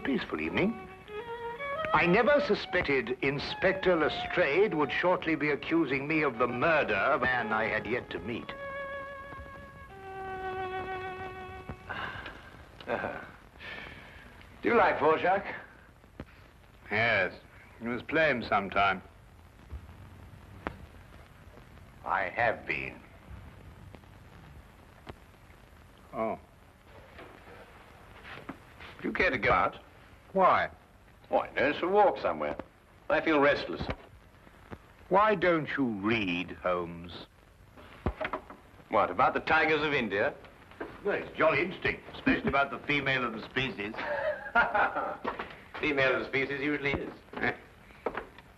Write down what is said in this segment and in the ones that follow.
peaceful evening. I never suspected Inspector Lestrade would shortly be accusing me of the murder of a man I had yet to meet. Do you like Dvorak? Yes, you must play him sometime. I have been. Oh. Do you care to go out? Why? Why, no, for a walk somewhere. I feel restless. Why don't you read, Holmes? What, about the tigers of India? Well, it's jolly interesting, especially about the female of the species. Female of the species usually is.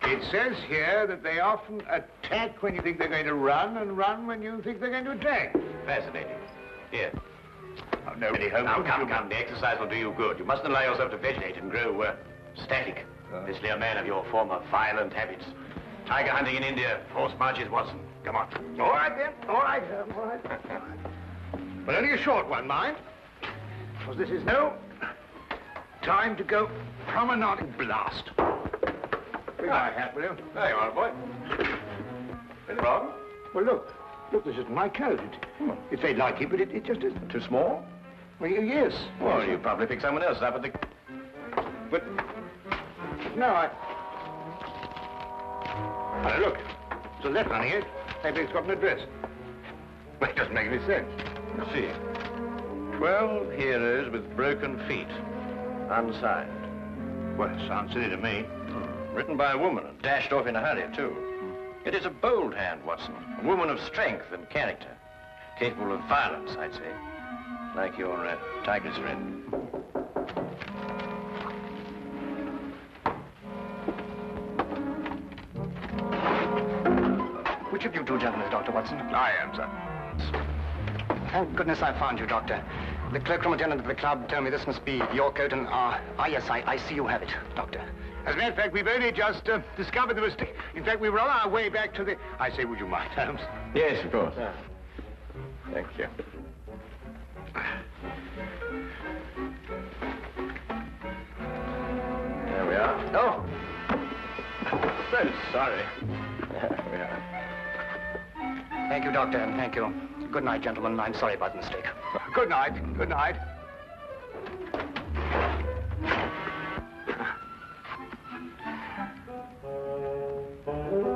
It says here that they often attack when you think they're going to run, and run when you think they're going to attack. Fascinating. Here. Oh, no, really, Holmes. Now, come. The exercise will do you good. You mustn't allow yourself to vegetate and grow static. Especially a man of your former violent habits. Tiger hunting in India, horse marches, Watson. Come on. All right, then. All right, all right. But only a short one, mind. Because this is no time to go promenading. Blast. Bring my hat, will you? There you are, boy. Anything wrong? Well, look. Look, this isn't my coat. It's very like it, but it just isn't. Too small? Well, yes. Well, yes, you probably picked someone else up at the... But... No, Oh, look. There's a letter on it. Maybe it's got an address. Well, it doesn't make any sense. Let's see. 12 heroes with broken feet. Unsigned. Well, it sounds silly to me. Written by a woman and dashed off in a hurry, too. It is a bold hand, Watson. A woman of strength and character. Capable of violence, I'd say. Like your tiger's friend. Which of you two gentlemen is Dr. Watson? I am, sir. Thank goodness I found you, Doctor. The cloakroom attendant at the club told me this must be your coat, and, yes, I see you have it, Doctor. As a matter of fact, we've only just discovered the mistake. In fact, we were on our way back to the... I say, would you mind, Holmes? Yes, of course. Thank you. There we are. Oh! So sorry. There we are. Thank you, Doctor, and thank you. Good night, gentlemen. I'm sorry about the mistake. Good night. Good night.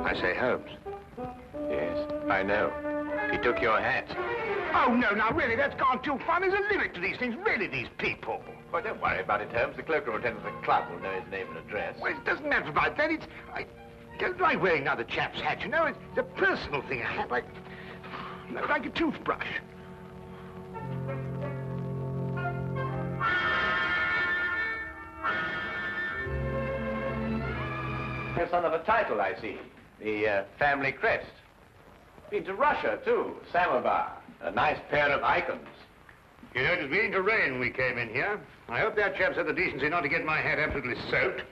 I say, Holmes. Yes, I know. He took your hat. Oh, no, now, really, that's gone too far. There's a limit to these things. Really, these people. Well, don't worry about it, Holmes. The cloakroom attendant at the club will know his name and address. Well, it doesn't matter about that. It's... I don't like wearing another chap's hat, you know. It's a personal thing. A hat like a toothbrush. You're son of a title, I see. The family crest. Been to Russia, too. Samovar. A nice pair of icons. You know, it was beginning to rain when we came in here. I hope that chap's had the decency not to get my hat absolutely soaked.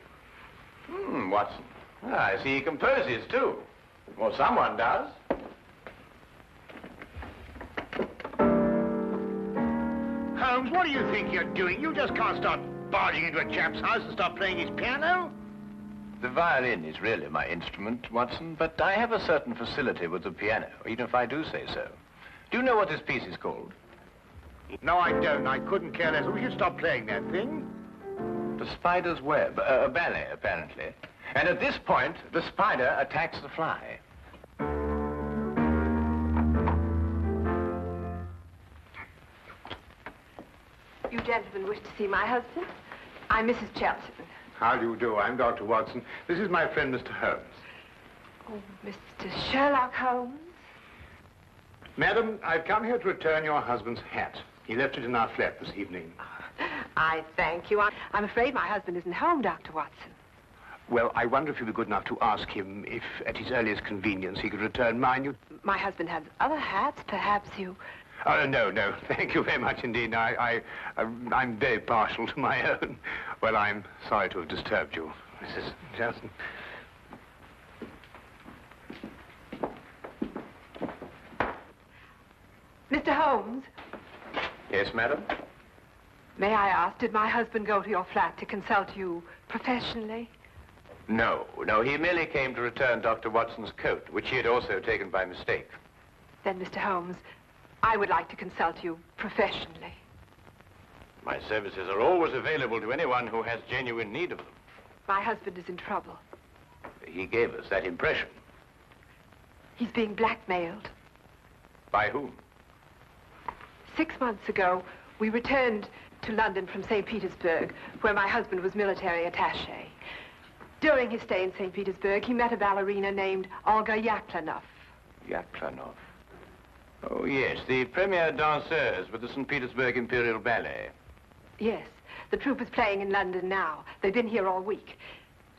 Watson. I see he composes, too. Well, someone does. Holmes, what do you think you're doing? You just can't start barging into a chap's house and start playing his piano. The violin is really my instrument, Watson, but I have a certain facility with the piano, even if I do say so. Do you know what this piece is called? No, I don't. I couldn't care less. We should stop playing that thing. The Spider's Web, a ballet, apparently. And at this point, the spider attacks the fly. You gentlemen wish to see my husband? I'm Mrs. Chelton. How do you do? I'm Dr. Watson. This is my friend, Mr. Holmes. Oh, Mr. Sherlock Holmes? Madam, I've come here to return your husband's hat. He left it in our flat this evening. I thank you. I'm afraid my husband isn't home, Dr. Watson. Well, I wonder if you'd be good enough to ask him if, at his earliest convenience, he could return mine. My husband has other hats. Perhaps you... Oh, no. Thank you very much indeed. I'm very partial to my own. Well, I'm sorry to have disturbed you, Mrs. Johnson. Mr. Holmes? Yes, madam? May I ask, did my husband go to your flat to consult you professionally? No, he merely came to return Dr. Watson's coat, which he had also taken by mistake. Then, Mr. Holmes, I would like to consult you professionally. My services are always available to anyone who has genuine need of them. My husband is in trouble. He gave us that impression. He's being blackmailed. By whom? 6 months ago, we returned to London from St. Petersburg, where my husband was military attaché. During his stay in St. Petersburg, he met a ballerina named Olga Yaklanov. Yaklanov? Oh, yes, the premier danseuse with the St. Petersburg Imperial Ballet. Yes, the troupe is playing in London now. They've been here all week.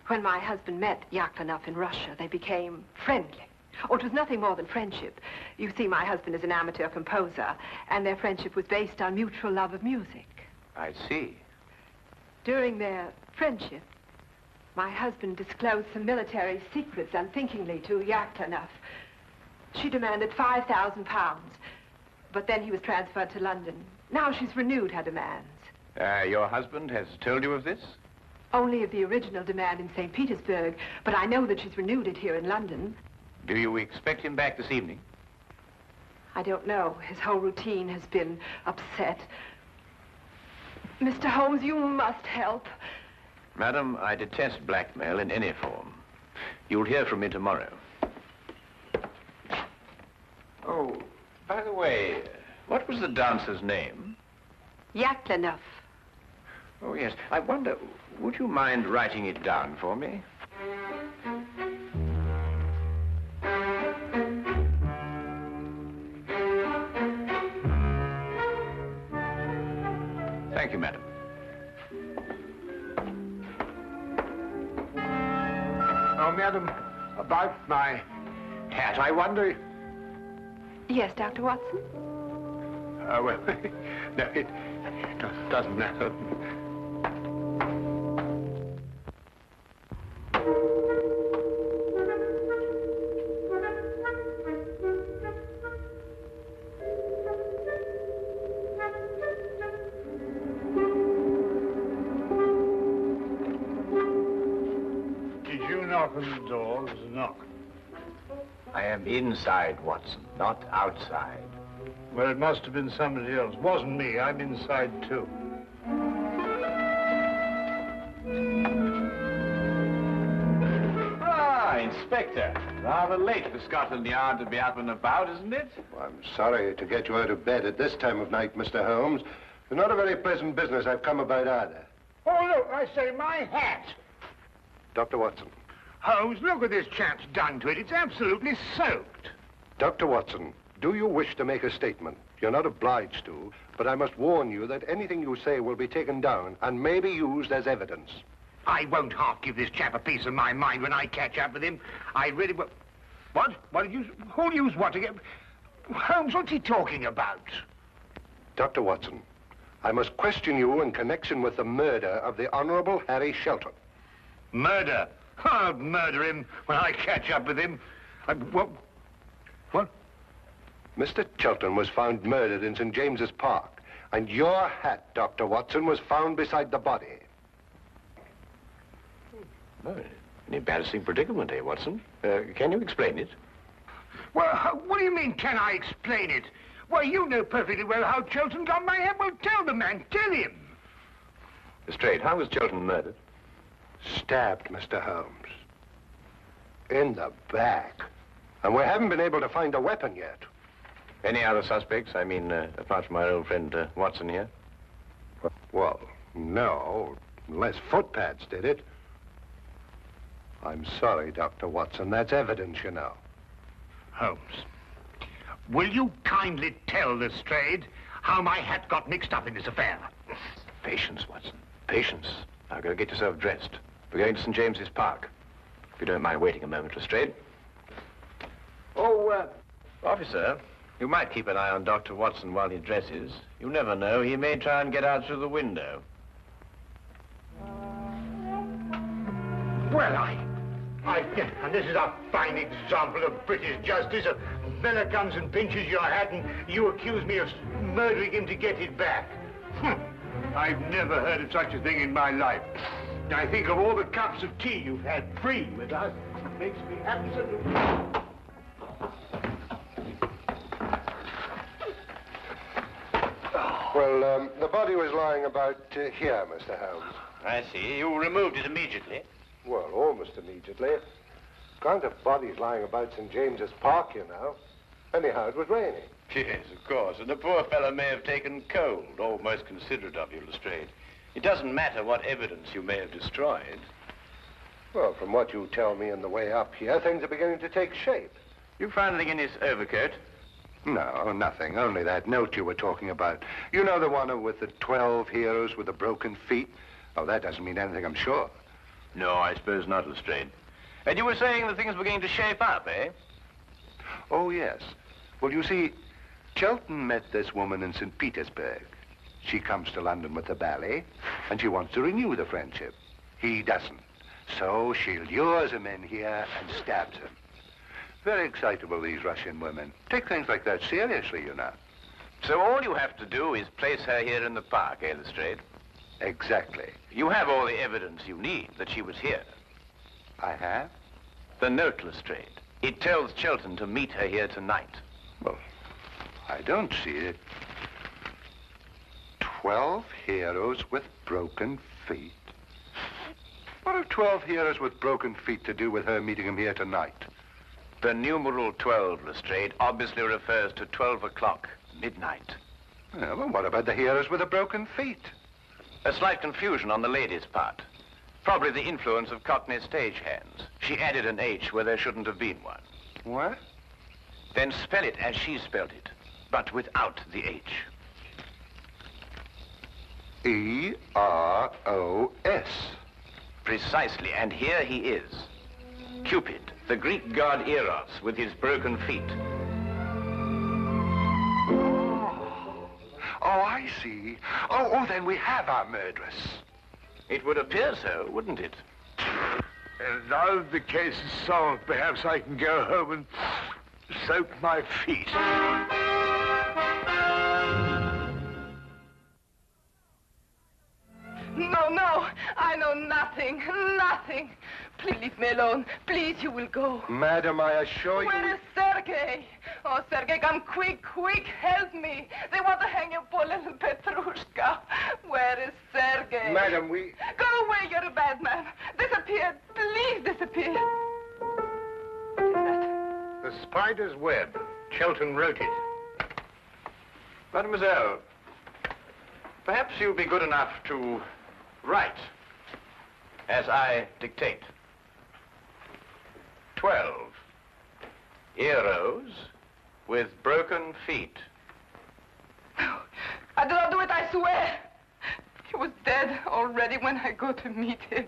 When my husband met Yaklanov in Russia, they became friendly. Oh, it was nothing more than friendship. You see, my husband is an amateur composer, and their friendship was based on mutual love of music. I see. During their friendship, my husband disclosed some military secrets unthinkingly to Yaklanov. She demanded £5,000, but then he was transferred to London. Now she's renewed her demands. Your husband has told you of this? Only of the original demand in St. Petersburg, but I know that she's renewed it here in London. Do you expect him back this evening? I don't know. His whole routine has been upset. Mr. Holmes, you must help. Madam, I detest blackmail in any form. You'll hear from me tomorrow. Oh, by the way, what was the dancer's name? Yaklanov. Oh, yes. I wonder, would you mind writing it down for me? Thank you, madam. Oh, madam, about my hat, I wonder... Yes, Dr. Watson? Well, no, it doesn't matter. Did you knock on the door? There was a knock. I am inside, Watson, not outside. Well, it must have been somebody else. Wasn't me. I'm inside, too. Ah, Inspector. Rather late for Scotland Yard to be up and about, isn't it? Well, I'm sorry to get you out of bed at this time of night, Mr. Holmes. It's not a very pleasant business I've come about either. Oh, look, I say, my hat. Dr. Watson. Holmes, look what this chap's done to it. It's absolutely soaked. Dr. Watson, do you wish to make a statement? You're not obliged to, but I must warn you that anything you say will be taken down and may be used as evidence. I won't half give this chap a piece of my mind when I catch up with him. I really will. What? What did you... Who'll use what again? Holmes, what's he talking about? Dr. Watson, I must question you in connection with the murder of the Honorable Harry Shelton. Murder? I'll murder him when I catch up with him. What? What? Mr. Shelton was found murdered in St. James's Park, and your hat, Dr. Watson, was found beside the body. Oh, an embarrassing predicament, eh, Watson? Can you explain it? Well, what do you mean, can I explain it? Well, you know perfectly well how Shelton got my hat. Well, tell the man, tell him. Straight, how was Shelton murdered? Stabbed, Mr. Holmes. In the back. And we haven't been able to find a weapon yet. Any other suspects? I mean, apart from our old friend Watson here? Well, no, unless footpads did it. I'm sorry, Dr. Watson. That's evidence, you know. Holmes, will you kindly tell Lestrade how my hat got mixed up in this affair? Patience, Watson. Patience. Now, go get yourself dressed. We're going to St. James's Park. If you don't mind waiting a moment, Lestrade. Oh, officer, you might keep an eye on Dr. Watson while he dresses. You never know. He may try and get out through the window. Well, and this is a fine example of British justice. A fella comes and pinches your hat and you accuse me of murdering him to get it back. I've never heard of such a thing in my life. I think of all the cups of tea you've had free with us. It makes me absolutely... Well, the body was lying about here, Mr. Holmes. I see. You removed it immediately. Well, almost immediately. Can't have bodies lying about St. James's Park, you know. Anyhow, it was raining. Yes, of course. And the poor fellow may have taken cold. Oh, most considerate of you, Lestrade. It doesn't matter what evidence you may have destroyed. Well, from what you tell me on the way up here, things are beginning to take shape. You found anything in his overcoat? No, nothing. Only that note you were talking about. You know, the one with the 12 heroes with the broken feet? Oh, that doesn't mean anything, I'm sure. No, I suppose not, Lestrade. And you were saying that things were beginning to shape up, eh? Oh, yes. Well, you see, Chelton met this woman in St. Petersburg. She comes to London with the ballet, and she wants to renew the friendship. He doesn't. So she lures him in here and stabs him. Very excitable, these Russian women. Take things like that seriously, you know. So all you have to do is place her here in the park, eh, Lestrade? Exactly. You have all the evidence you need that she was here. I have? The note, Lestrade. It tells Chelton to meet her here tonight. Well, I don't see it. 12 heroes with broken feet. What have 12 heroes with broken feet to do with her meeting him here tonight? The numeral 12, Lestrade, obviously refers to 12 o'clock, midnight. Yeah, well, what about the heroes with the broken feet? A slight confusion on the lady's part. Probably the influence of Cockney stagehands. She added an H where there shouldn't have been one. What? Then spell it as she spelled it, but without the H. E-R-O-S. Precisely, and here he is. Cupid, the Greek god Eros, with his broken feet. Oh, I see. Oh, then we have our murderess. It would appear so, wouldn't it? And now the case is solved, perhaps I can go home and soak my feet. No, I know nothing, nothing. Please leave me alone. Please, you will go. Madam, I assure you... Where is Sergei? Oh, Sergei, come quick, help me. They want to hang your poor little Petrushka. Where is Sergei? Madam, we... Go away, you're a bad man. Disappear, please disappear. What is that? The spider's web. Chelton wrote it. Mademoiselle, perhaps you'll be good enough to write as I dictate. 12 heroes with broken feet. No, I do not do it, I swear. He was dead already when I go to meet him.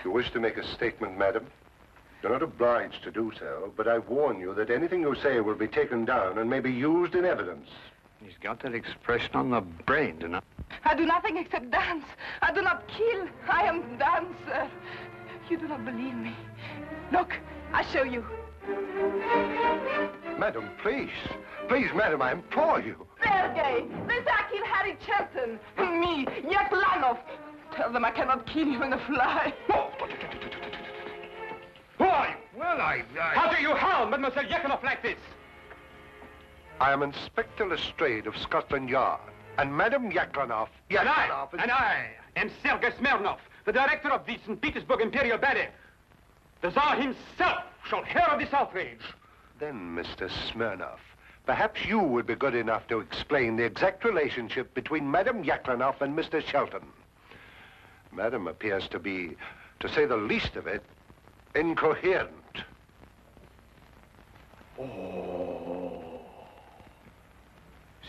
You wish to make a statement, madam? You're not obliged to do so, but I warn you that anything you say will be taken down and may be used in evidence. He's got that expression on the brain, don't I? I do nothing except dance. I do not kill. I am dancer. You do not believe me. Look, I show you. Madam, please. Please, madam, I implore you. Sergei, this I kill Harry Chelton. Me, Yaklanov. Tell them I cannot kill you in a fly. Why? Well, I... How do you harm Mademoiselle Yaklanov like this? I am Inspector Lestrade of Scotland Yard. And Madam Yaklanov... And I am Sergei Smirnov, the director of the St. Petersburg Imperial Ballet. The Tsar himself shall hear of this outrage. Then, Mr. Smirnov, perhaps you would be good enough to explain the exact relationship between Madam Yaklanov and Mr. Shelton. Madam appears to be, to say the least of it, incoherent.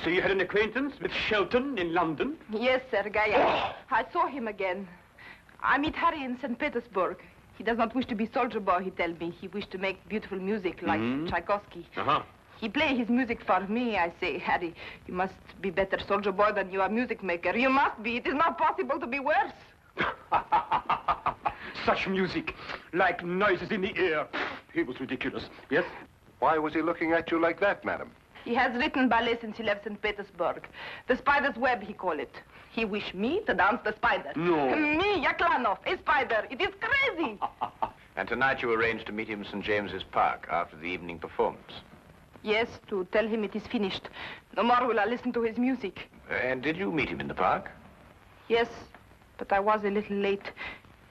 So you had an acquaintance with Shelton in London? Yes, Sergei. I saw him again. I meet Harry in St. Petersburg. He does not wish to be soldier boy, he tells me. He wished to make beautiful music like Tchaikovsky. He play his music for me. I say, Harry, you must be better soldier boy than you are music maker. You must be. It is not possible to be worse. Such music, like noises in the air. He was ridiculous, yes? Why was he looking at you like that, madam? He has written ballet since he left St. Petersburg. The spider's web, he call it. He wish me to dance the spider. No. Me, Yaklanov, a spider. It is crazy. And tonight you arranged to meet him in St. James's Park after the evening performance. Yes, to tell him it is finished. No more will I listen to his music. And did you meet him in the park? Yes, but I was a little late.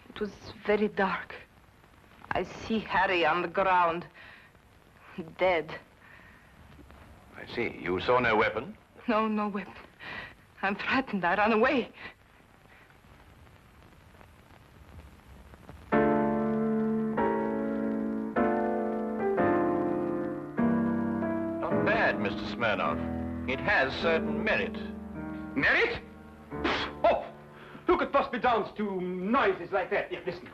It was very dark. I see Harry on the ground, dead. I see. You saw no weapon? No, no weapon. I'm frightened. I ran away. Not bad, Mr. Smirnov. It has certain merit. Merit? Oh, who could possibly dance to noises like that? Here, listen.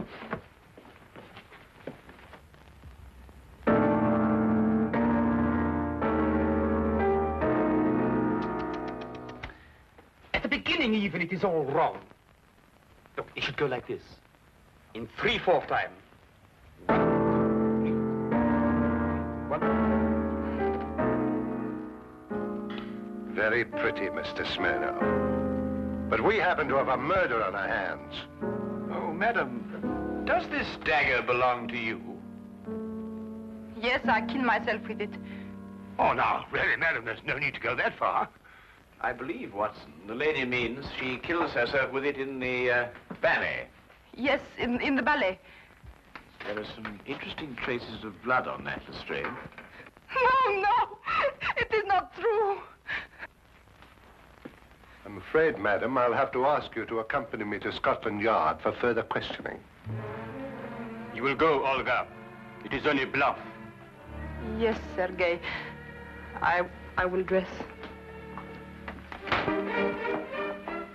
At the beginning, even, it is all wrong. Look, it should go like this. In 3/4 time. 1, 2, 1. Very pretty, Mr. Smirnov. But we happen to have a murder on our hands. Oh, madam, does this dagger belong to you? Yes, I killed myself with it. Oh, now, really, madam, there's no need to go that far. I believe, Watson, the lady means she kills herself with it in the ballet. Yes, in the ballet. There are some interesting traces of blood on that, Lestrade. No, no, it is not true. I'm afraid, madam, I'll have to ask you to accompany me to Scotland Yard for further questioning. You will go, Olga. It is only bluff. Yes, Sergei. I will dress.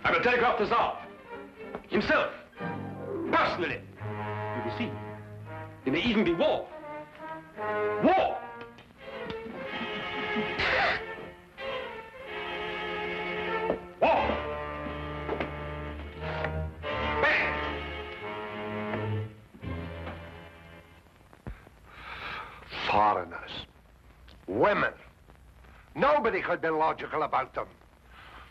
I will telegraph the Tsar. Himself. Personally. You will see. There may even be war. War! War! Bang! Foreigners. Women. Nobody could be logical about them.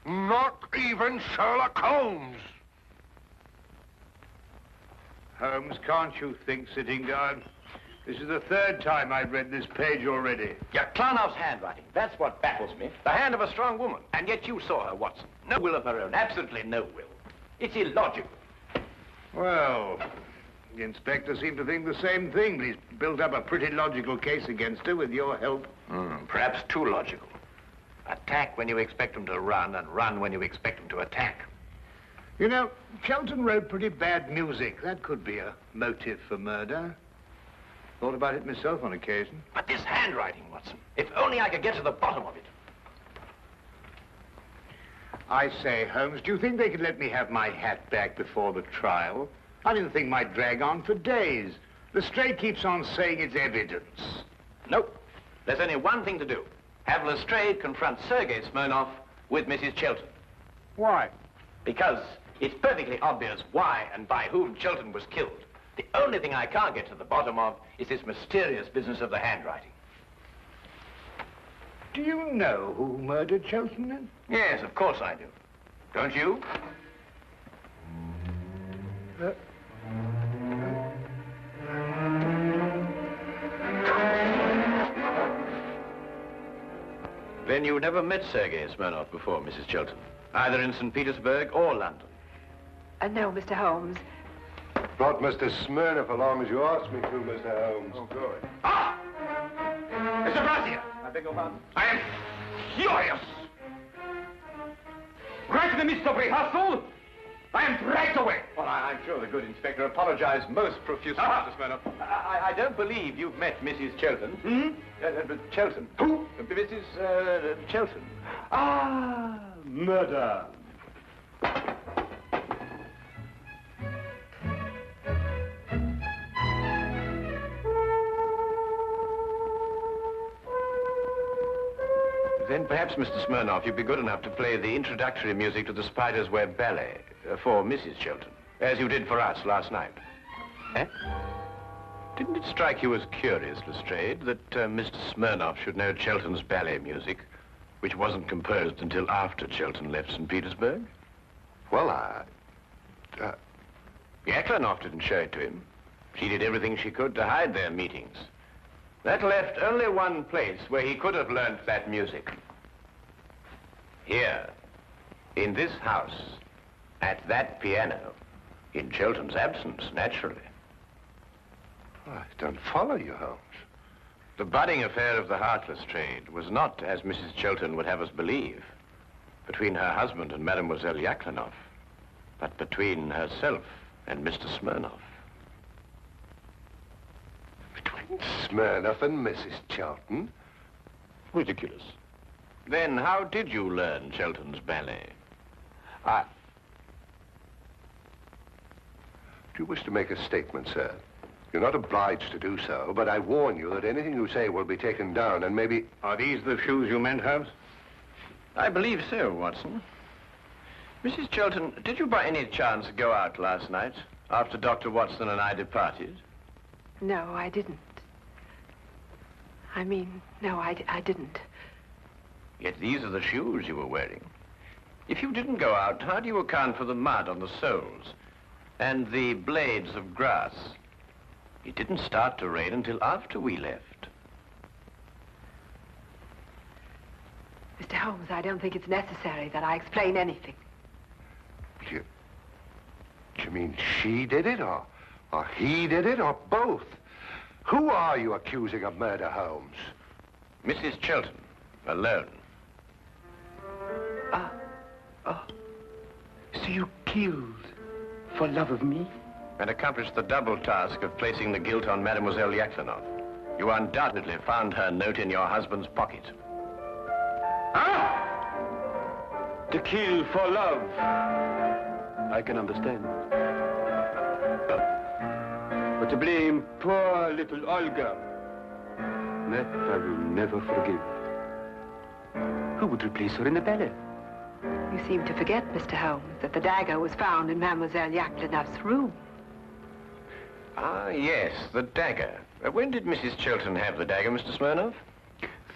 Not even Sherlock Holmes. Holmes, can't you think, sitting down? This is the 3rd time I've read this page already. Yaklanov's handwriting. That's what baffles me. The hand of a strong woman. And yet you saw her, Watson. No will of her own. Absolutely no will. It's illogical. Well, the inspector seemed to think the same thing, but he's built up a pretty logical case against her with your help. Perhaps too logical. Attack when you expect them to run, and run when you expect them to attack. You know, Shelton wrote pretty bad music. That could be a motive for murder. Thought about it myself on occasion. But this handwriting, Watson. If only I could get to the bottom of it. I say, Holmes, do you think they could let me have my hat back before the trial? I mean, the thing might drag on for days. Lestrade keeps on saying it's evidence. Nope. There's only one thing to do. Have Lestrade confront Sergei Smirnov with Mrs. Chilton. Why? Because it's perfectly obvious why and by whom Chilton was killed. The only thing I can't get to the bottom of is this mysterious business of the handwriting. Do you know who murdered Shelton, then? Yes, of course I do. Don't you? Then you never met Sergei Smirnov before, Mrs. Chilton, either in St. Petersburg or London. No, Mr. Holmes. Brought Mr. Smirnov along as you asked me to, Mr. Holmes. Oh, good. Ah! Mr. Brazier! I beg your pardon? I am furious! Right in the midst of rehearsal, I am dragged away. Well, I'm sure the good inspector apologized most profusely, Mr. Smirnov. I don't believe you've met Mrs. Chilton. Chilton. Who? Mrs. Chilton. Ah, murder. Then perhaps, Mr. Smirnov, you'd be good enough to play the introductory music to the Spider's Web Ballet for Mrs. Chilton, as you did for us last night. Eh? Didn't it strike you as curious, Lestrade, that Mr. Smirnoff should know Chelton's ballet music, which wasn't composed until after Chelton left St. Petersburg? Well, Yaklanoff didn't show it to him. She did everything she could to hide their meetings. That left only one place where he could have learnt that music. Here, in this house, at that piano, in Chelton's absence, naturally. I don't follow you, Holmes. The budding affair of the Heartless trade was not, as Mrs. Chelton would have us believe, between her husband and Mademoiselle Yaklanoff, but between herself and Mr. Smirnoff. Between Smirnoff and Mrs. Chelton? Ridiculous. Then how did you learn Chelton's ballet? Do you wish to make a statement, sir? You're not obliged to do so, but I warn you that anything you say will be taken down and maybe... Are these the shoes you meant, Holmes? I believe so, Watson. Mrs. Chelton, did you by any chance go out last night after Dr. Watson and I departed? No, I didn't. No, I didn't. Yet these are the shoes you were wearing. If you didn't go out, how do you account for the mud on the soles and the blades of grass? It didn't start to rain until after we left. Mr. Holmes, I don't think it's necessary that I explain anything. Do you mean she did it, or he did it, or both? Who are you accusing of murder, Holmes? Mrs. Chelton, alone. So you killed for love of me? And accomplished the double task of placing the guilt on Mademoiselle Yaklanoff. You undoubtedly found her note in your husband's pocket. To kill for love. I can understand. But to blame poor little Olga, that I will never forgive. Who would replace her in the ballet? You seem to forget, Mr. Holmes, that the dagger was found in Mademoiselle Yaklanoff's room. Ah, yes, the dagger. When did Mrs. Chelton have the dagger, Mr. Smirnoff?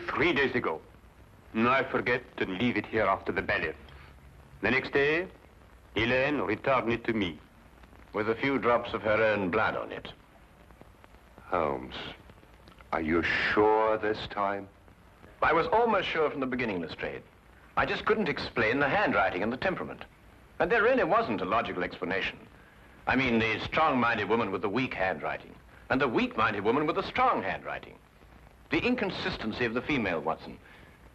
3 days ago. I forget to leave it here after the ballet. The next day, Helene returned it to me. With a few drops of her own blood on it. Holmes, are you sure this time? I was almost sure from the beginning, Lestrade. I just couldn't explain the handwriting and the temperament. And there really wasn't a logical explanation. I mean, the strong-minded woman with the weak handwriting, and the weak-minded woman with the strong handwriting. The inconsistency of the female, Watson.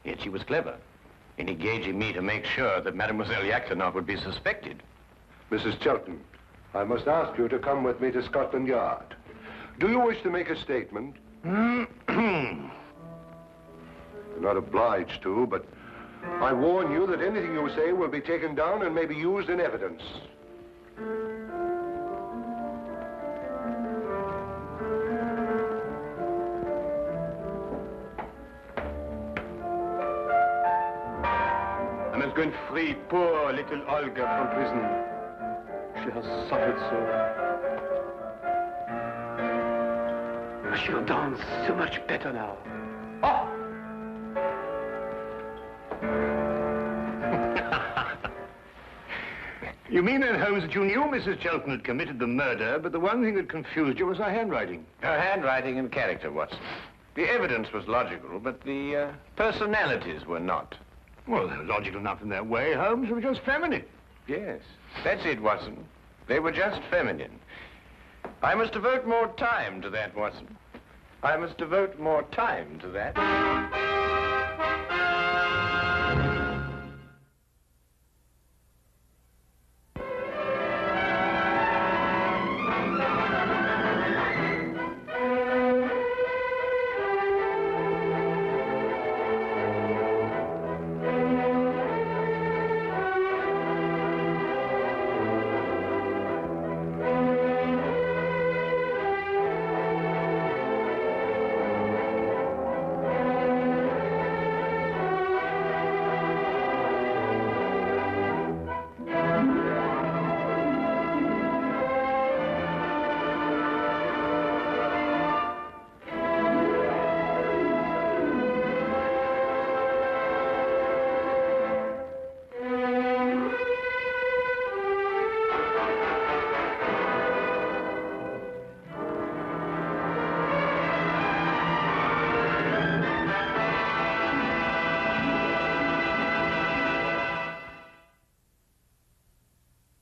Yet she was clever in engaging me to make sure that Mademoiselle Yaklanoff would be suspected. Mrs. Chelton, I must ask you to come with me to Scotland Yard. Do you wish to make a statement? You're not obliged to, but I warn you that anything you say will be taken down and may be used in evidence. I must go and free poor little Olga from prison. She has suffered so. She'll dance so much better now. Oh! You mean then, Holmes, that you knew Mrs. Chelton had committed the murder, but the one thing that confused you was her handwriting? Her handwriting and character, Watson. The evidence was logical, but the personalities were not. Well, they were logical enough in their way, Holmes. They were just feminine. Yes, that's it, Watson. They were just feminine. I must devote more time to that, Watson. I must devote more time to that.